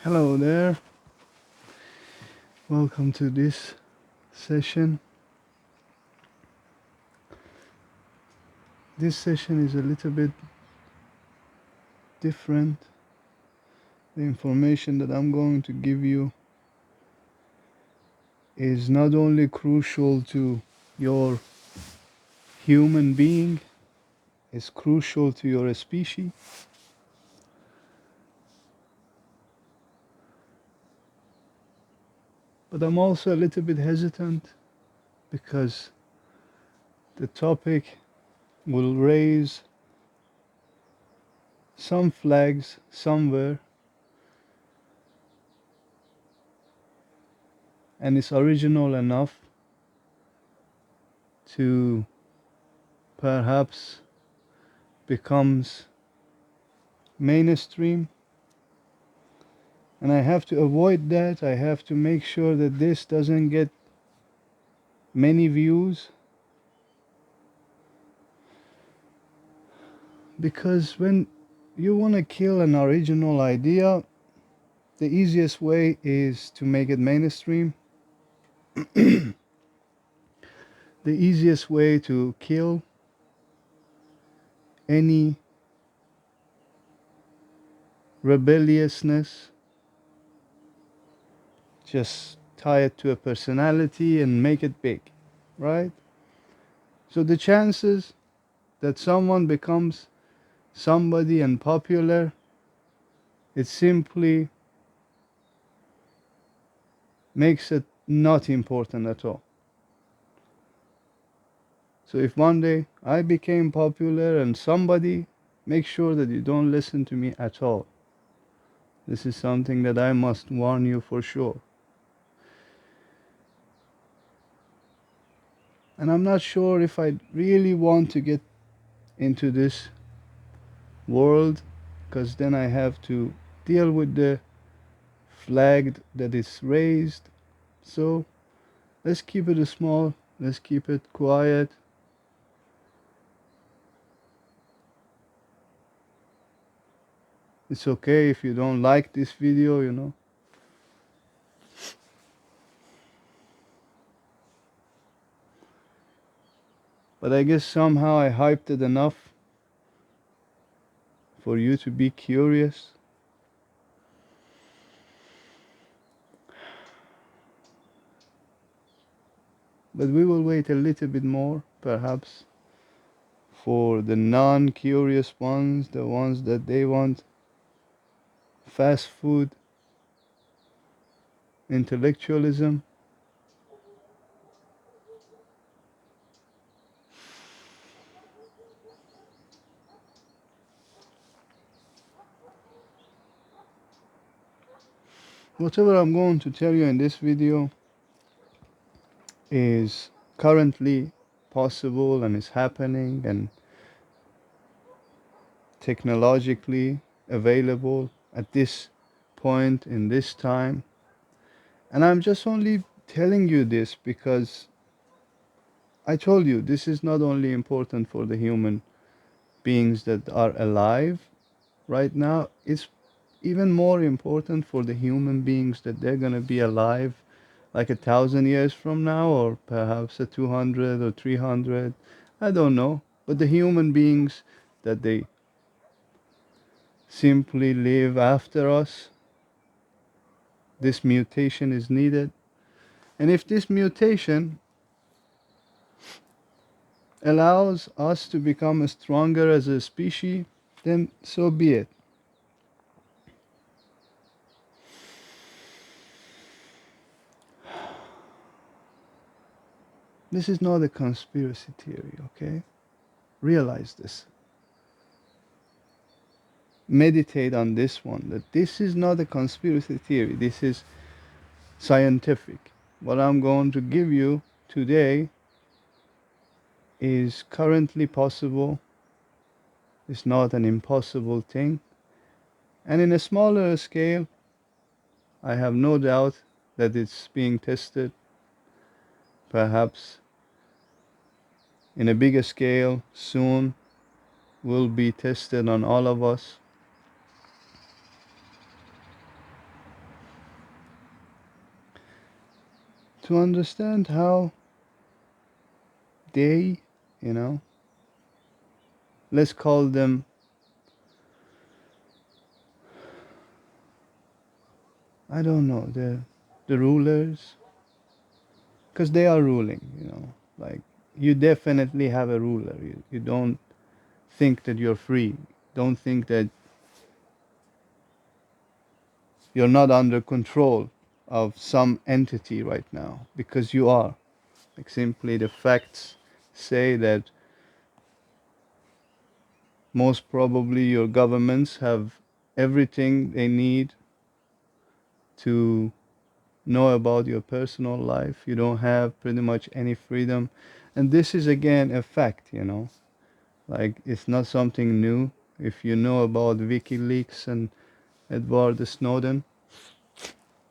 Hello there, welcome to this session. This session is a little bit different. The information that I'm going to give you is not only crucial to your human being, it's crucial to your species, but I'm also a little bit hesitant because the topic will raise some flags somewhere, and it's original enough to perhaps becomes mainstream, and I have to avoid that. I have to make sure that this doesn't get many views, because when you want to kill an original idea, the easiest way is to make it mainstream. The easiest way to kill any rebelliousness, just tie it to a personality and make it big, right? So the chances that someone becomes somebody and popular, it simply makes it not important at all. So if one day I became popular and somebody, make sure that you don't listen to me at all. This is something that I must warn you for sure. And I'm not sure if I really want to get into this world, because then I have to deal with the flag that is raised. So let's keep it small, let's keep it quiet. It's okay if you don't like this video. But I guess somehow I hyped it enough for you to be curious. But we will wait a little bit more, perhaps, for the non-curious ones, the ones that they want fast food intellectualism. Whatever I'm going to tell you in this video is currently possible and is happening and technologically available at this point in this time. And I'm just only telling you this because I told you this is not only important for the human beings that are alive right now, it's even more important for the human beings that they're going to be alive like 1,000 years from now, or perhaps a 200 or 300. I don't know. But the human beings that they simply live after us, this mutation is needed. And if this mutation allows us to become stronger as a species, then so be it. This is not a conspiracy theory, okay? Realize this. Meditate on this one, that this is not a conspiracy theory, this is scientific. What I'm going to give you today is currently possible, it's not an impossible thing. And in a smaller scale, I have no doubt that it's being tested. Perhaps in a bigger scale soon will be tested on all of us. to understand how they, you know, let's call them, I don't know, the rulers, because they are ruling, like you definitely have a ruler. You don't think that you're free. Don't think that you're not under control of some entity right now, because you are. Like simply the facts say that most probably your governments have everything they need to know about your personal life. You don't have pretty much any freedom. And this is again a fact. Like it's not something new. If you know about WikiLeaks and Edward Snowden,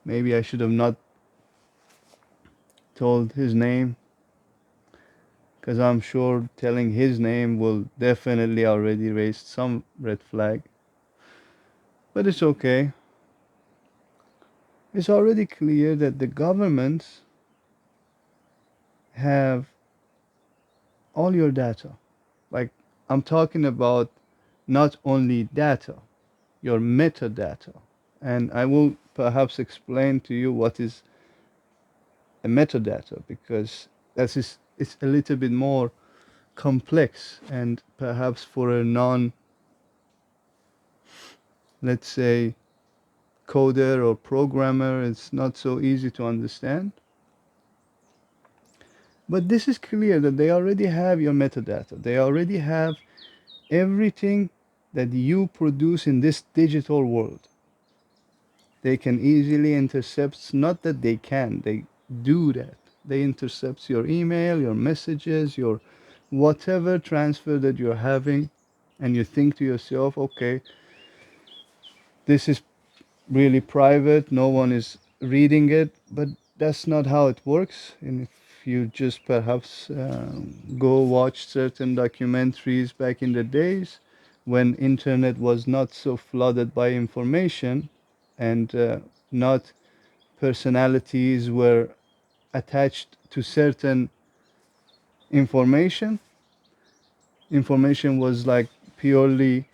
maybe I should have not told his name, because I'm sure telling his name will definitely already raise some red flag. But it's okay. It's already clear that the governments have all your data. Like, I'm talking about not only data, your metadata. And I will perhaps explain to you what is a metadata, because it's a little bit more complex, and perhaps for a non, let's say, coder or programmer, it's not so easy to understand. But this is clear that they already have your metadata. They already have everything that you produce in this digital world. They can easily intercept, it's not that they can, they do that. They intercept your email, your messages, your whatever transfer that you're having, and you think to yourself, okay, this is really private, no one is reading it. But that's not how it works. And if you just perhaps go watch certain documentaries back in the days when internet was not so flooded by information, and not personalities were attached to certain information. Information was like purely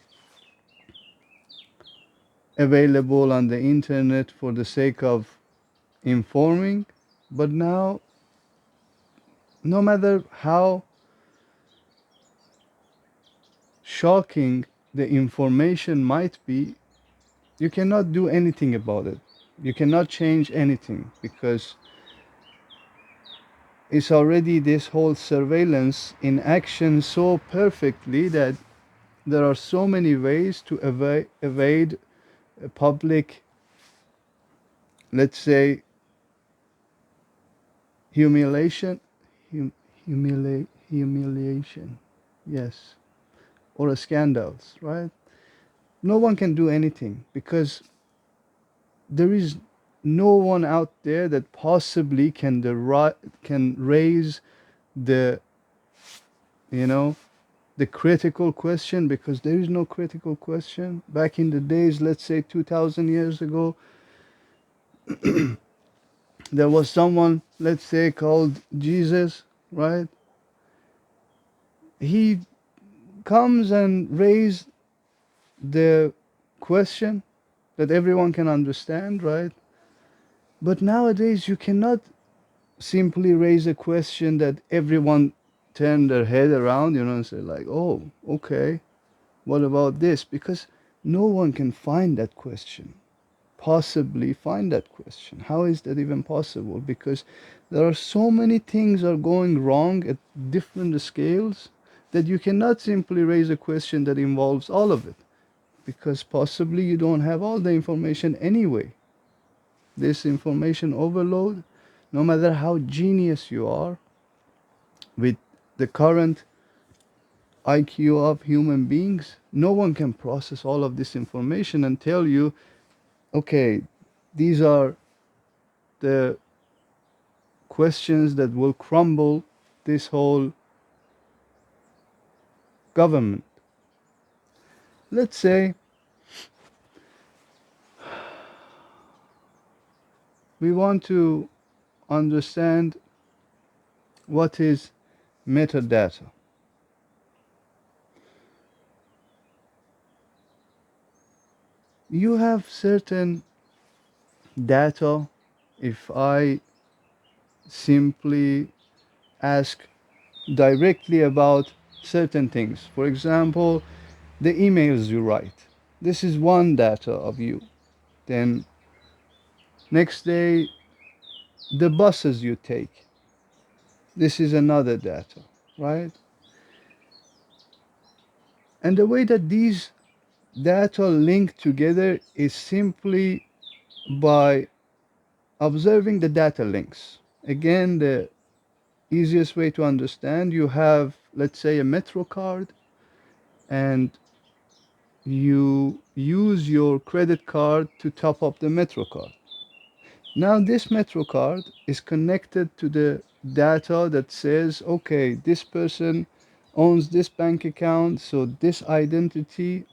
available on the internet for the sake of informing. But now, no matter how shocking the information might be, you cannot do anything about it. You cannot change anything, because it's already this whole surveillance in action so perfectly that there are so many ways to evade a public, let's say, humiliation, hum, humiliation, yes, or a scandals, right? No one can do anything, because there is no one out there that possibly can raise the, you know the critical question, because there is no critical question. Back in the days, let's say 2000 years ago, there was someone, let's say, called Jesus, right? He comes and raise the question that everyone can understand, right? But nowadays you cannot simply raise a question that everyone turn their head around, and say like, oh, okay, what about this? Because no one can find that question, possibly find that question. How is that even possible? Because there are so many things are going wrong at different scales, that you cannot simply raise a question that involves all of it, because possibly you don't have all the information anyway. This information overload, no matter how genius you are, with the current IQ of human beings, no one can process all of this information and tell you, okay, these are the questions that will crumble this whole government. Let's say we want to understand what is metadata. You have certain data. If I simply ask directly about certain things, for example, the emails you write, this is one data of you. Then next day, the buses you take, this is another data, right? And the way that these data link together is simply by observing the data links. Again, the easiest way to understand, you have, let's say, a metro card, and you use your credit card to top up the metro card. Now this metro card is connected to the data that says, okay, this person owns this bank account, so this identity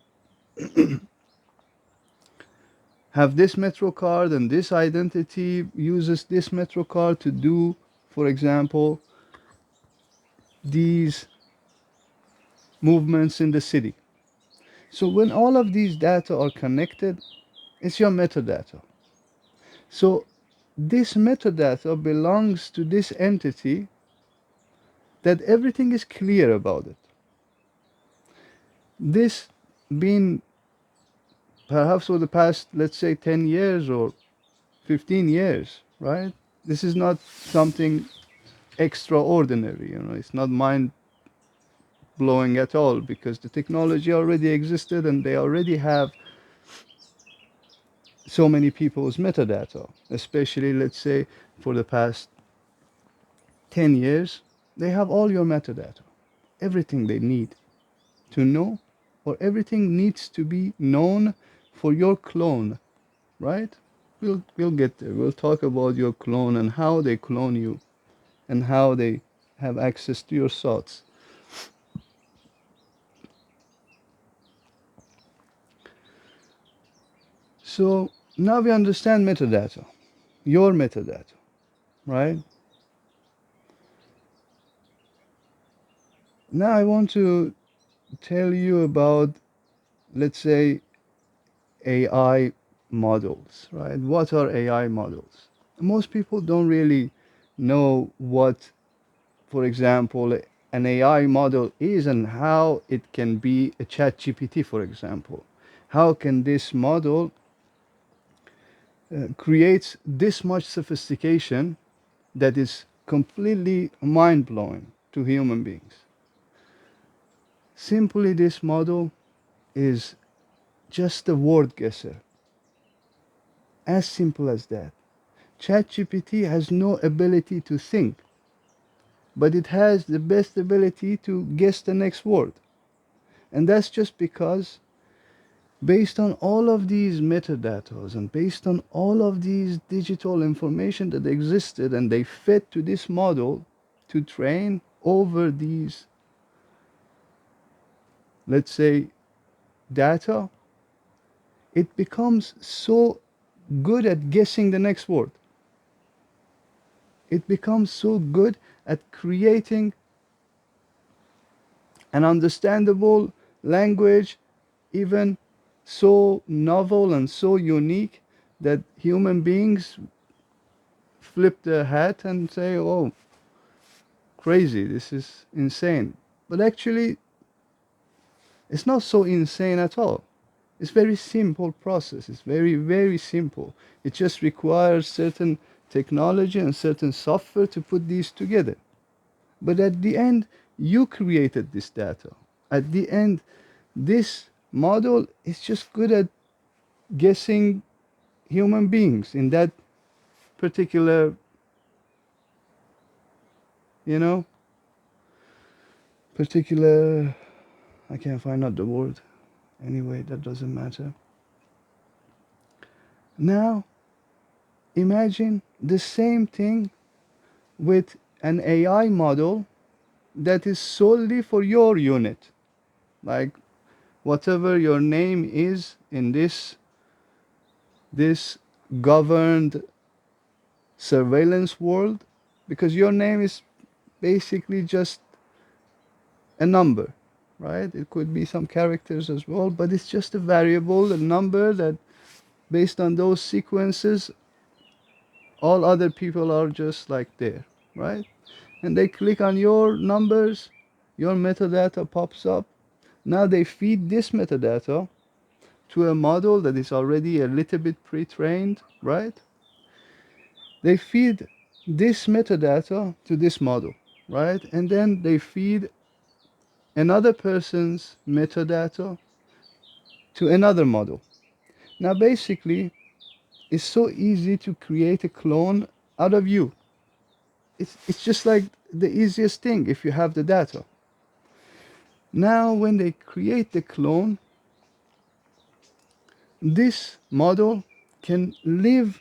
have this metro card, and this identity uses this metro card to do, for example, these movements in the city. So when all of these data are connected, it's your metadata. So this metadata belongs to this entity that everything is clear about it. This been perhaps for the past, let's say, 10 years or 15 years, right? This is not something extraordinary, it's not mind blowing at all, because the technology already existed and they already have so many people's metadata, especially, let's say, for the past 10 years, they have all your metadata, everything they need to know, or everything needs to be known for your clone, right? We'll get there. We'll talk about your clone and how they clone you and how they have access to your thoughts. So now we understand metadata, your metadata, right? Now I want to tell you about, let's say, AI models, right? What are AI models? Most people don't really know what, for example, an AI model is and how it can be a chat GPT, for example. How can this model creates this much sophistication that is completely mind blowing to human beings? Simply, this model is just a word guesser. As simple as that. ChatGPT has no ability to think, but it has the best ability to guess the next word. And that's just because, based on all of these metadatas and based on all of these digital information that existed and they fed to this model to train over these, let's say, data, it becomes so good at guessing the next word. It becomes so good at creating an understandable language, even so novel and so unique that human beings flip their hat and say, oh, crazy, this is insane. But actually, it's not so insane at all. It's very simple process. It's very, very simple. It just requires certain technology and certain software to put these together. But at the end, you created this data. At the end, this model is just good at guessing human beings in that particular, you know, particular, I can't find out the word. Anyway, that doesn't matter. Now, imagine the same thing with an AI model that is solely for your unit. Like whatever your name is in this governed surveillance world, because your name is basically just a number, right? It could be some characters as well, but it's just a variable, a number that based on those sequences, all other people are just like there, right? And they click on your numbers, your metadata pops up. Now they feed this metadata to a model that is already a little bit pre-trained, right? They feed this metadata to this model, right? And then they feed another person's metadata to another model. Now, basically, it's so easy to create a clone out of you. It's just like the easiest thing if you have the data. Now, when they create the clone, this model can live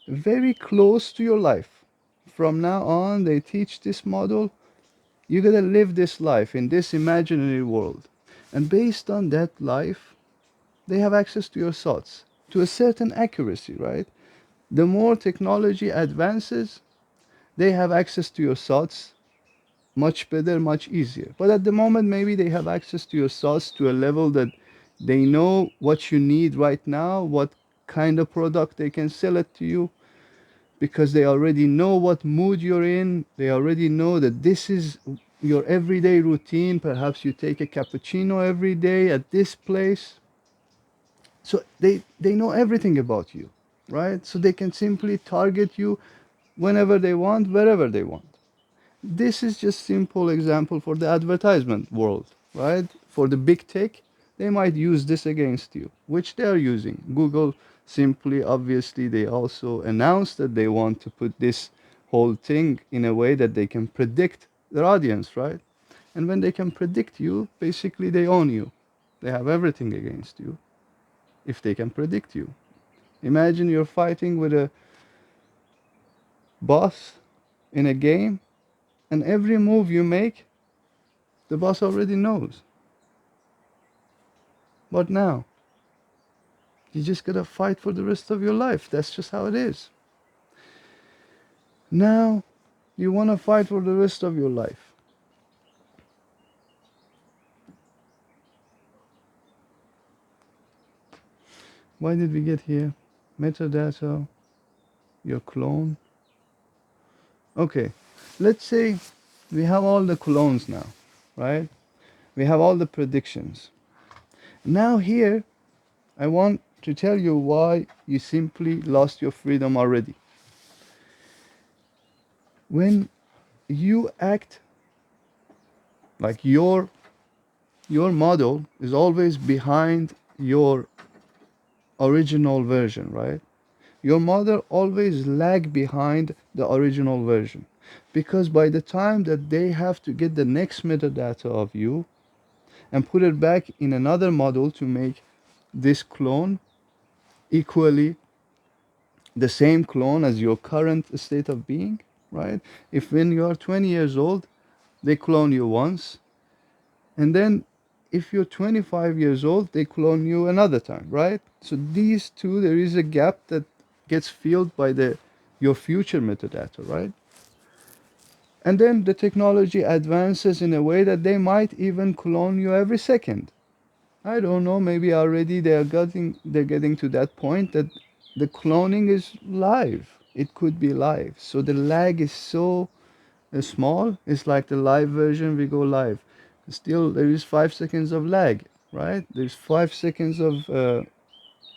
very close to your life. From now on, they teach this model, you gotta live this life in this imaginary world. And based on that life, they have access to your thoughts to a certain accuracy, right? The more technology advances, they have access to your thoughts much better, much easier. But at the moment, maybe they have access to your thoughts to a level that they know what you need right now, what kind of product they can sell it to you, because they already know what mood you're in. They already know that this is your everyday routine. Perhaps you take a cappuccino every day at this place. So they know everything about you, right? So they can simply target you whenever they want, wherever they want. This is just simple example for the advertisement world, right? For the big tech, they might use this against you, which they are using. Google simply, obviously, they also announced that they want to put this whole thing in a way that they can predict their audience, right? And when they can predict you, basically they own you. They have everything against you if they can predict you. Imagine you're fighting with a boss in a game, and every move you make, the boss already knows. What now? You just gotta fight for the rest of your life. That's just how it is. Now, you wanna fight for the rest of your life. Why did we get here? Metadata, your clone. Okay, let's say we have all the clones now, right? We have all the predictions. Now, here, I want to tell you why you simply lost your freedom already. When you act like your model is always behind your original version, right? Your model always lag behind the original version, because by the time that they have to get the next metadata of you and put it back in another model to make this clone equally the same clone as your current state of being, right? If when you are 20 years old, they clone you once, and then if you're 25 years old, they clone you another time, right? So these two, there is a gap that gets filled by the your future metadata, right? And then the technology advances in a way that they might even clone you every second. I don't know, maybe already they're getting to that point that the cloning is live. It could be live. So the lag is so small. It's like the live version, we go live. Still, there is 5 seconds of lag, right? There's 5 seconds of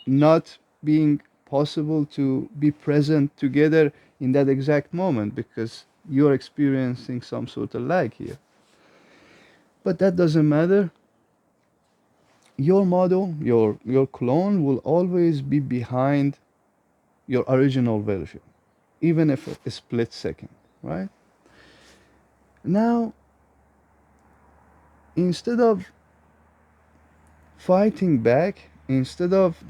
not being possible to be present together in that exact moment because you're experiencing some sort of lag here. But that doesn't matter. Your model, your clone will always be behind your original version, even if a split second, right? Now, instead of fighting back, instead of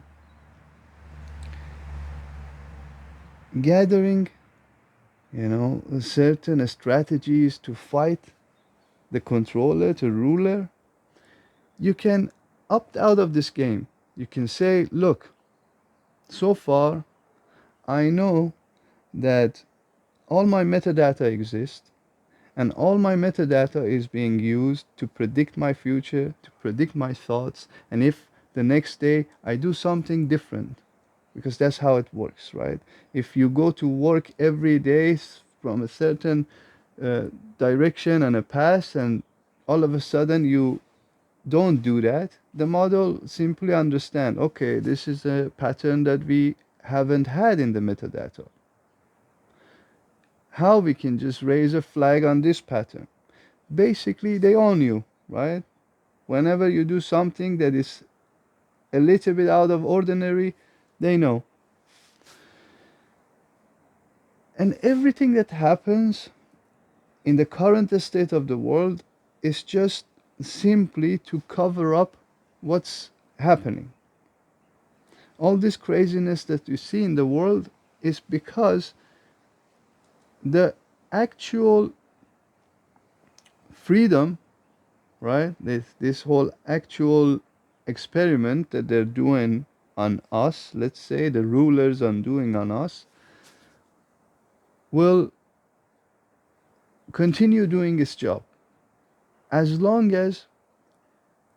gathering, certain strategies to fight the controller, the ruler, you can opt out of this game. You can say, look, so far I know that all my metadata exist, and all my metadata is being used to predict my future, to predict my thoughts, and if the next day I do something different, because that's how it works, right? If you go to work every day from a certain uh, direction and a path, and all of a sudden you don't do that, the model simply understand, okay, this is a pattern that we haven't had in the metadata. How we can just raise a flag on this pattern? Basically, they own you, right? Whenever you do something that is a little bit out of ordinary, they know. And everything that happens in the current state of the world is just simply to cover up what's happening. All this craziness that you see in the world is because the actual freedom, right? This whole actual experiment that they're doing on us, let's say the rulers are doing on us, will continue doing its job as long as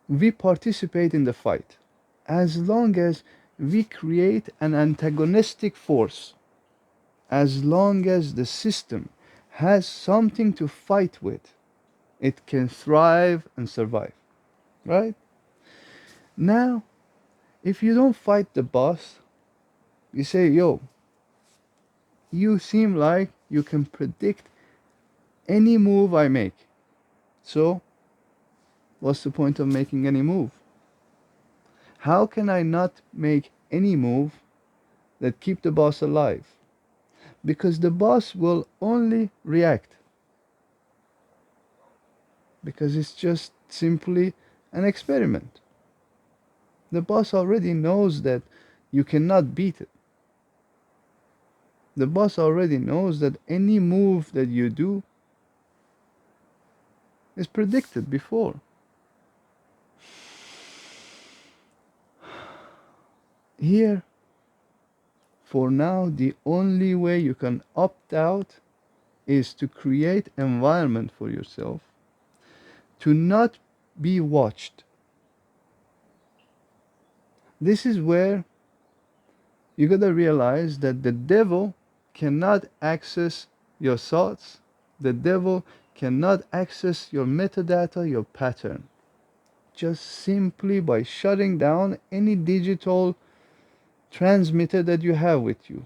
we participate in the fight, as long as we create an antagonistic force, as long as the system has something to fight with, it can thrive and survive, right? Now, if you don't fight the boss, you say, yo, you seem like you can predict any move I make. So, what's the point of making any move? How can I not make any move that keep the boss alive? Because the boss will only react, because it's just simply an experiment. The boss already knows that you cannot beat it. The boss already knows that any move that you do is predicted before. Here, for now, the only way you can opt out is to create environment for yourself to not be watched. This is where you gotta realize that the devil cannot access your thoughts. The devil cannot access your metadata, your pattern, just simply by shutting down any digital transmitter that you have with you.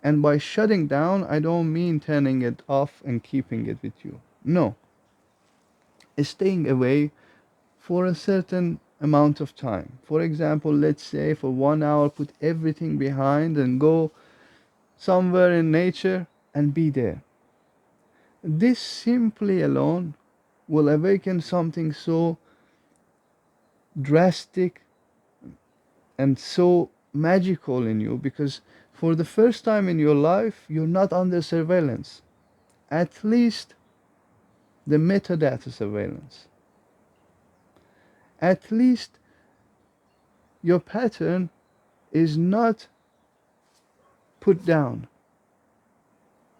And by shutting down, I don't mean turning it off and keeping it with you. No, it's staying away for a certain amount of time. For example, let's say for 1 hour, put everything behind and go somewhere in nature and be there. This simply alone will awaken something so drastic and so magical in you, because for the first time in your life, you're not under surveillance. At least the metadata surveillance. At least your pattern is not put down.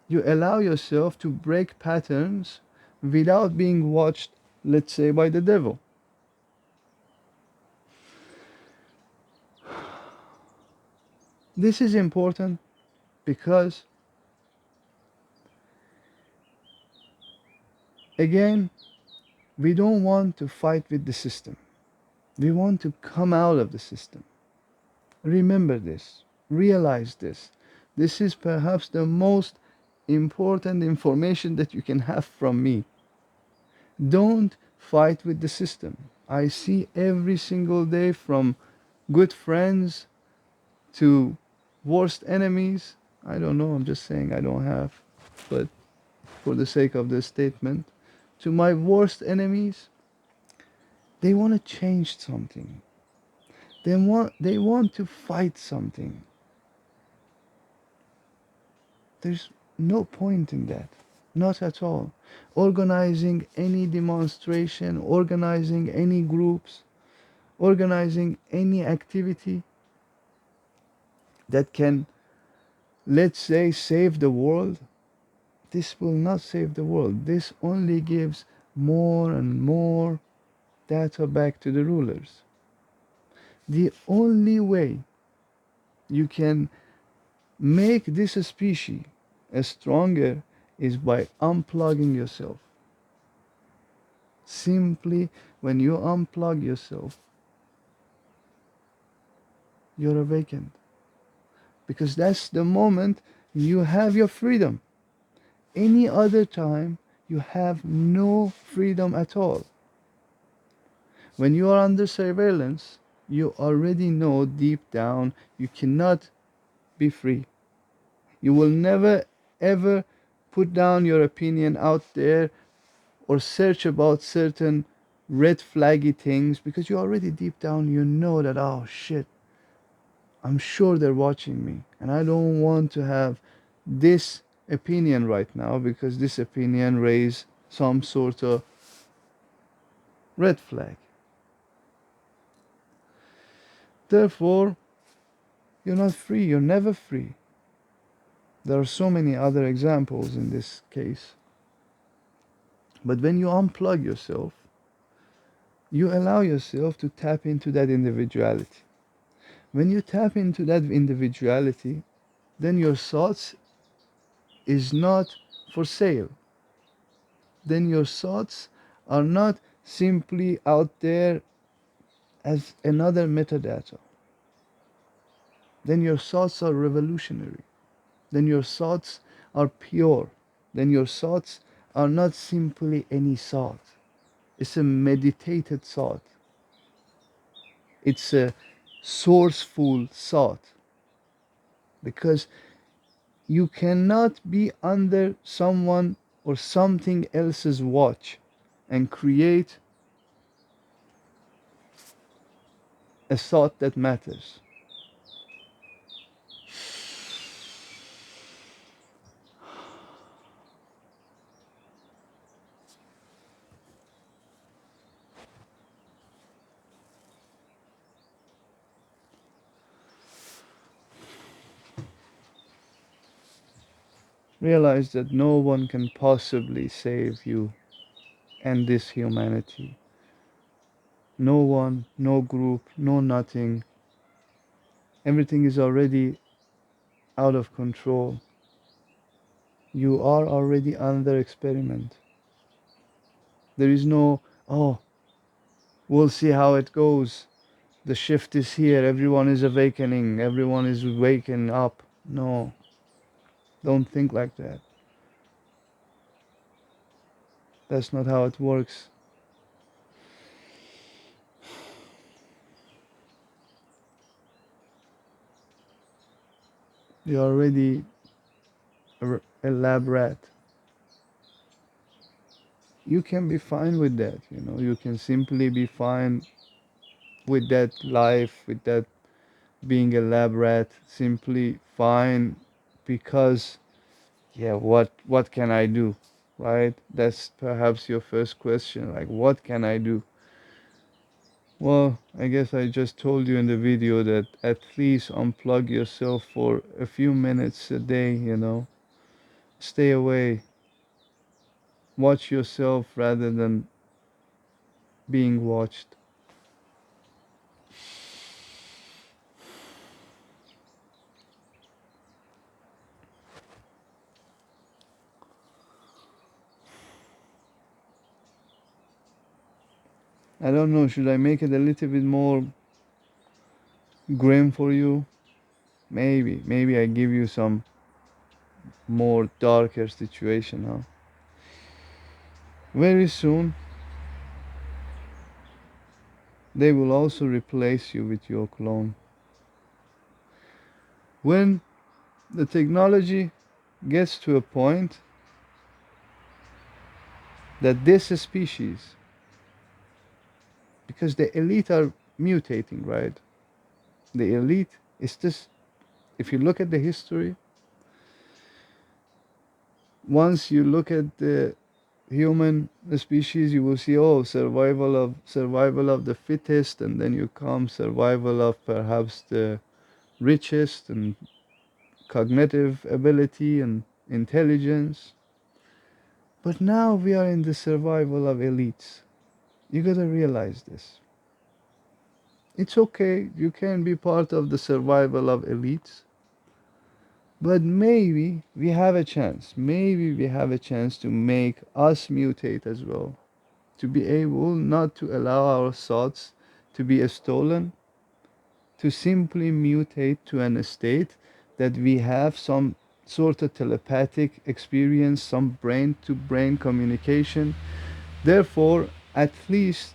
You allow yourself to break patterns without being watched, let's say, by the devil. This is important because, again, we don't want to fight with the system. We want to come out of the system. Remember this. Realize this. This is perhaps the most important information that you can have from me. Don't fight with the system. I see every single day, from good friends to worst enemies. I don't know, I'm just saying I don't have, but for the sake of this statement, to my worst enemies, they want to change something. They want to fight something. There's no point in that. Not at all. Organizing any demonstration, organizing any groups, organizing any activity that can, let's say, save the world, this will not save the world. This only gives more and more data back to the rulers. The only way you can make this species stronger is by unplugging yourself. Simply, when you unplug yourself, you're awakened. Because that's the moment you have your freedom. Any other time, you have no freedom at all. When you are under surveillance, you already know deep down you cannot be free. You will never ever put down your opinion out there or search about certain red flaggy things because you already deep down you know that, oh shit, I'm sure they're watching me and I don't want to have this opinion right now because this opinion raise some sort of red flag. Therefore, you're not free, you're never free. There are so many other examples in this case. But when you unplug yourself, you allow yourself to tap into that individuality. When you tap into that individuality, then your thoughts is not for sale. Then your thoughts are not simply out there as another metadata. Then your thoughts are revolutionary. Then your thoughts are pure. Then your thoughts are not simply any thought. It's a meditated thought. It's a sourceful thought. Because you cannot be under someone or something else's watch and create a thought that matters. Realize that no one can possibly save you and this humanity. No one, no group, no nothing. Everything is already out of control. You are already under experiment. There is no, oh, we'll see how it goes. The shift is here. Everyone is awakening. Everyone is waking up. No, don't think like that. That's not how it works. You're already a lab rat. You can be fine with that. You can simply be fine with that life, with that being a lab rat, simply fine because, yeah, what can I do, right? That's perhaps your first question, like, what can I do? Well, I guess I just told you in the video that at least unplug yourself for a few minutes a day. Stay away, watch yourself rather than being watched. I don't know, should I make it a little bit more grim for you? Maybe I give you some more darker situation, huh? Very soon, they will also replace you with your clone. When the technology gets to a point that this species, because the elite are mutating, right? The elite is this, if you look at the history, once you look at the human species, you will see, oh, survival of the fittest, and then you come survival of perhaps the richest, and cognitive ability and intelligence. But now we are in the survival of elites. You gotta realize this. It's okay, you can be part of the survival of elites, but maybe we have a chance. Maybe we have a chance to make us mutate as well. To be able not to allow our thoughts to be stolen, to simply mutate to an state that we have some sort of telepathic experience, some brain to brain communication. Therefore, at least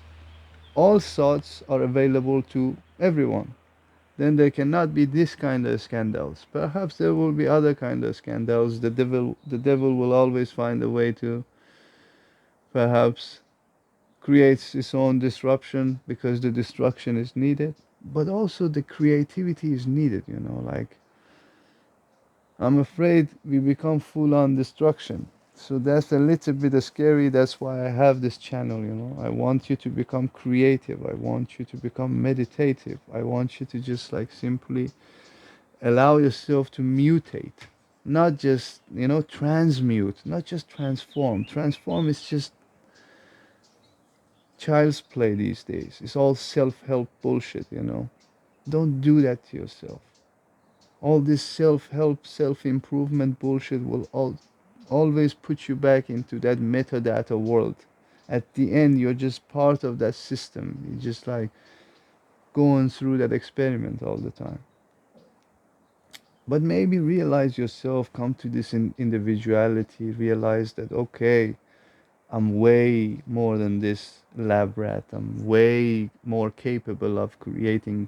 all thoughts are available to everyone. Then there cannot be this kind of scandals. Perhaps there will be other kind of scandals. The devil will always find a way to perhaps creates its own disruption because the destruction is needed. But also the creativity is needed, like I'm afraid we become full on destruction. So that's a little bit scary. That's why I have this channel. I want you to become creative. I want you to become meditative. I want you to just like simply allow yourself to mutate. Not just, transmute, not just transform. Transform is just child's play these days. It's all self help bullshit. Don't do that to yourself. All this self help, self improvement bullshit will always put you back into that metadata world. At the end, you're just part of that system. You're just like going through that experiment all the time. But maybe realize yourself, come to this individuality, realize that, okay, I'm way more than this lab rat. I'm way more capable of creating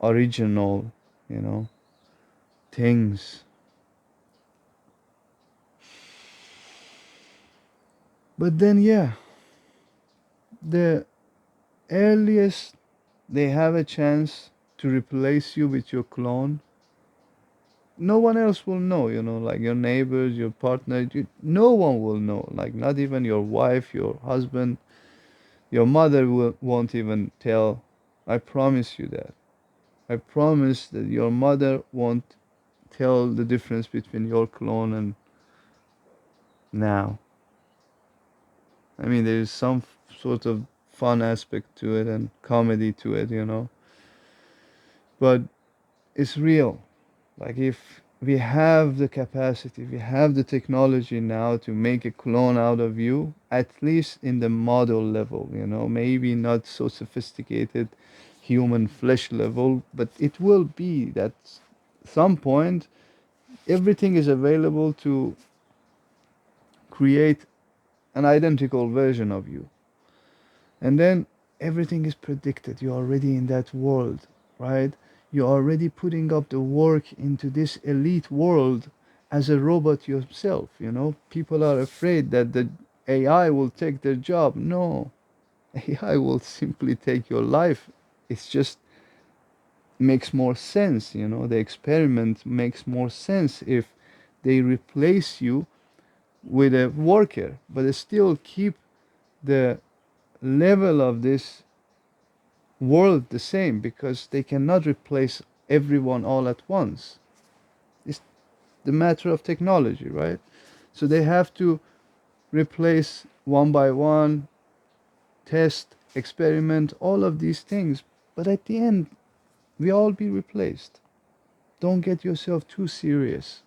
original, you know, things. But then, yeah, the earliest they have a chance to replace you with your clone, no one else will know, like your neighbors, your partner, no one will know, like not even your wife, your husband, your mother won't even tell. I promise you that. I promise that your mother won't tell the difference between your clone and now. I mean, there is some sort of fun aspect to it and comedy to it, but it's real. Like, if we have the capacity, we have the technology now to make a clone out of you, at least in the model level, maybe not so sophisticated human flesh level, but it will be that some point everything is available to create an identical version of you. And then everything is predicted. You're already in that world, right? You're already putting up the work into this elite world as a robot yourself. People are afraid that the AI will take their job. No, AI will simply take your life. It's just makes more sense. The experiment makes more sense if they replace you with a worker, but they still keep the level of this world the same, because they cannot replace everyone all at once. It's the matter of technology, right? So they have to replace one by one, test, experiment, all of these things. But at the end, we all be replaced. Don't get yourself too serious.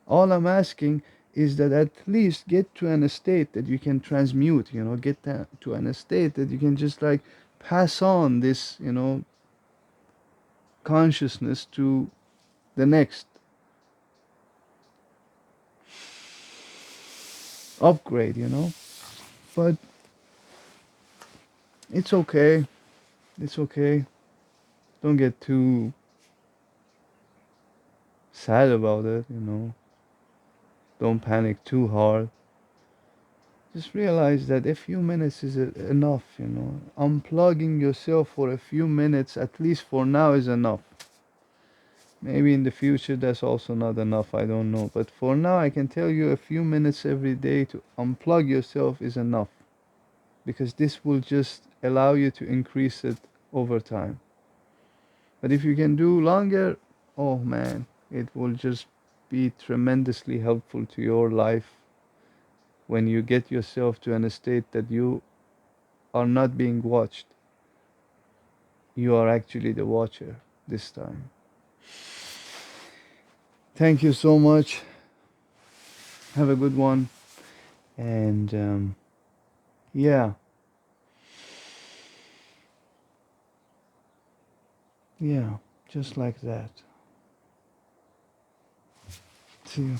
All I'm asking is that at least get to an state that you can transmute, get to an state that you can just like pass on this, consciousness to the next upgrade. But it's okay. It's okay. Don't get too sad about it. Don't panic too hard. Just realize that a few minutes is enough. Unplugging yourself for a few minutes, at least for now, is enough. Maybe in the future that's also not enough, I don't know. But for now, I can tell you a few minutes every day to unplug yourself is enough. Because this will just allow you to increase it over time. But if you can do longer, oh man, It will just be tremendously helpful to your life when you get yourself to an state that you are not being watched. You are actually the watcher this time. Thank you so much. Have a good one. And yeah, yeah, just like that. See you.